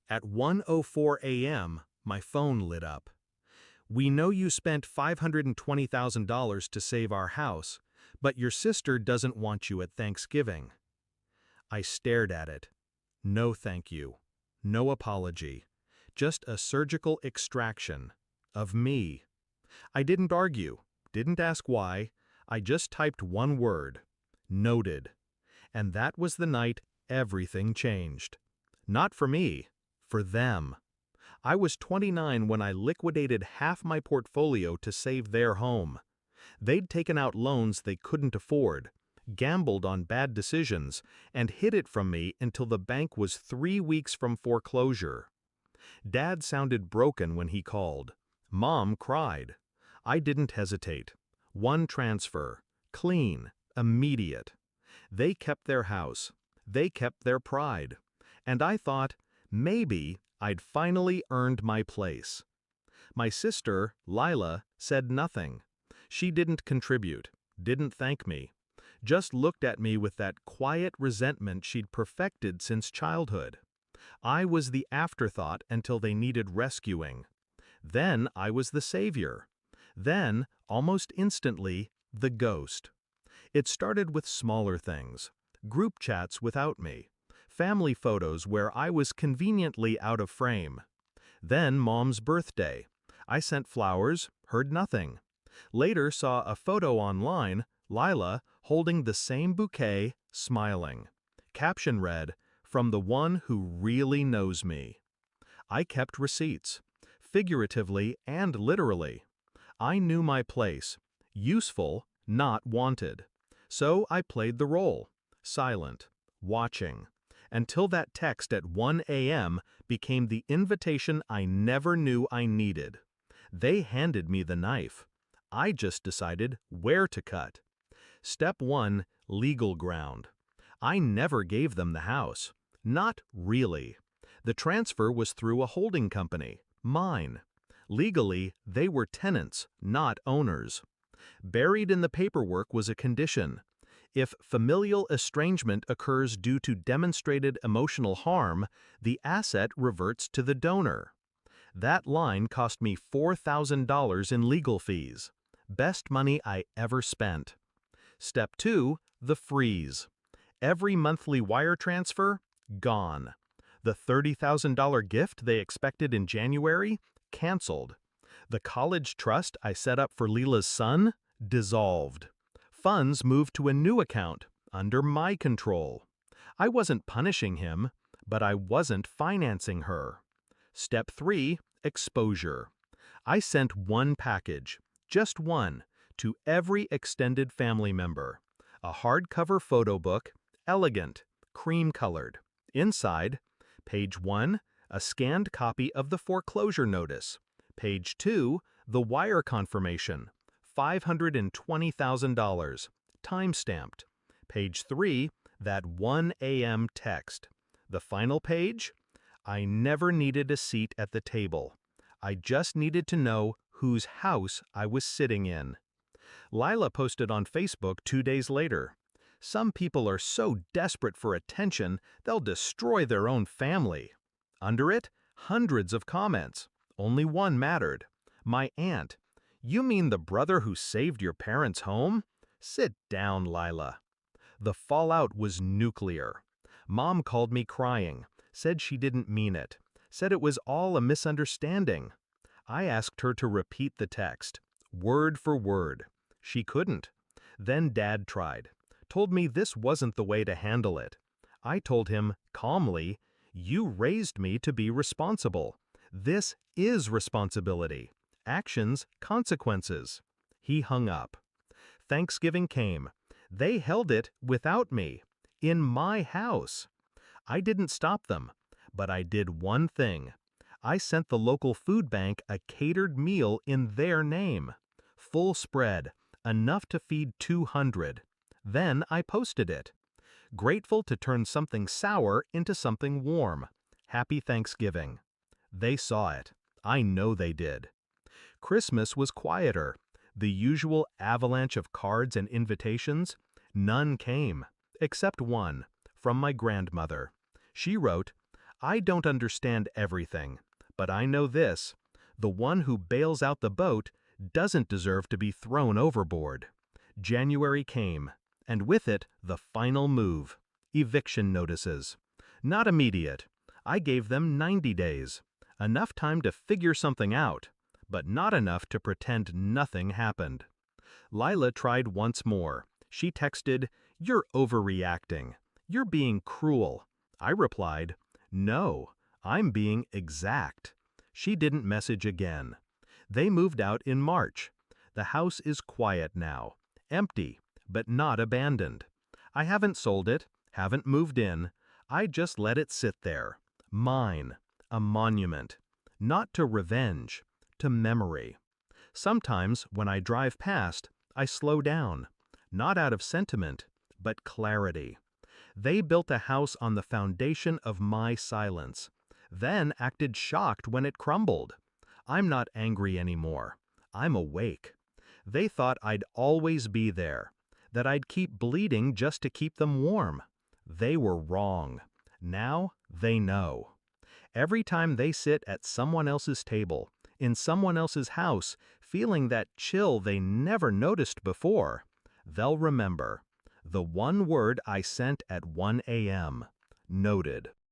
At 1:04 a.m., my phone lit up. "We know you spent $520,000 to save our house, but your sister doesn't want you at Thanksgiving." I stared at it. No thank you. No apology. Just a surgical extraction. Of me. I didn't argue. Didn't ask why. I just typed one word. Noted. And that was the night everything changed. Not for me. For them. I was 29 when I liquidated half my portfolio to save their home. They'd taken out loans they couldn't afford, gambled on bad decisions, and hid it from me until the bank was 3 weeks from foreclosure. Dad sounded broken when he called. Mom cried. I didn't hesitate. One transfer. Clean. Immediate. They kept their house. They kept their pride. And I thought, maybe I'd finally earned my place. My sister, Lila, said nothing. She didn't contribute, didn't thank me, just looked at me with that quiet resentment she'd perfected since childhood. I was the afterthought until they needed rescuing. Then I was the savior. Then, almost instantly, the ghost. It started with smaller things. Group chats without me. Family photos where I was conveniently out of frame. Then Mom's birthday. I sent flowers, heard nothing. Later saw a photo online, Lila holding the same bouquet, smiling. Caption read, "From the one who really knows me." I kept receipts, figuratively and literally. I knew my place, useful, not wanted. So I played the role, silent, watching, until that text at 1 a.m. became the invitation I never knew I needed. They handed me the knife. I just decided where to cut. Step 1, legal ground. I never gave them the house. Not really. The transfer was through a holding company, mine. Legally, they were tenants, not owners. Buried in the paperwork was a condition. If familial estrangement occurs due to demonstrated emotional harm, the asset reverts to the donor. That line cost me $4,000 in legal fees. Best money I ever spent. Step 2, the freeze. Every monthly wire transfer, gone. The $30,000 gift they expected in January, canceled. The college trust I set up for Lila's son, dissolved. Funds moved to a new account, under my control. I wasn't punishing him, but I wasn't financing her. Step 3, exposure. I sent one package, just one, to every extended family member. A hardcover photo book, elegant, cream-colored. Inside, page 1, a scanned copy of the foreclosure notice. Page 2, the wire confirmation, $520,000, time-stamped. Page 3, that 1 a.m. text. The final page? I never needed a seat at the table. I just needed to know whose house I was sitting in. Lila posted on Facebook 2 days later. Some people are so desperate for attention, they'll destroy their own family. Under it, hundreds of comments. Only one mattered. My aunt. You mean the brother who saved your parents' home? Sit down, Lila. The fallout was nuclear. Mom called me crying, said she didn't mean it, said it was all a misunderstanding. I asked her to repeat the text, word for word. She couldn't. Then Dad tried, told me this wasn't the way to handle it. I told him, calmly, you raised me to be responsible. This is responsibility. Actions, consequences. He hung up. Thanksgiving came. They held it without me, in my house. I didn't stop them, but I did one thing. I sent the local food bank a catered meal in their name. Full spread, enough to feed 200. Then I posted it. Grateful to turn something sour into something warm. Happy Thanksgiving. They saw it. I know they did. Christmas was quieter. The usual avalanche of cards and invitations, none came, except one, from my grandmother. She wrote, I don't understand everything, but I know this: the one who bails out the boat doesn't deserve to be thrown overboard. January came, and with it the final move: eviction notices. Not immediate. I gave them 90 days. Enough time to figure something out, but not enough to pretend nothing happened. Lila tried once more. She texted, "You're overreacting. You're being cruel." I replied, "No, I'm being exact." She didn't message again. They moved out in March. The house is quiet now, empty, but not abandoned. I haven't sold it, haven't moved in. I just let it sit there. Mine, a monument. Not to revenge, to memory. Sometimes when I drive past, I slow down. Not out of sentiment, but clarity. They built a house on the foundation of my silence, then acted shocked when it crumbled. I'm not angry anymore. I'm awake. They thought I'd always be there, that I'd keep bleeding just to keep them warm. They were wrong. Now they know. Every time they sit at someone else's table, in someone else's house, feeling that chill they never noticed before, they'll remember the one word I sent at 1 a.m. Noted.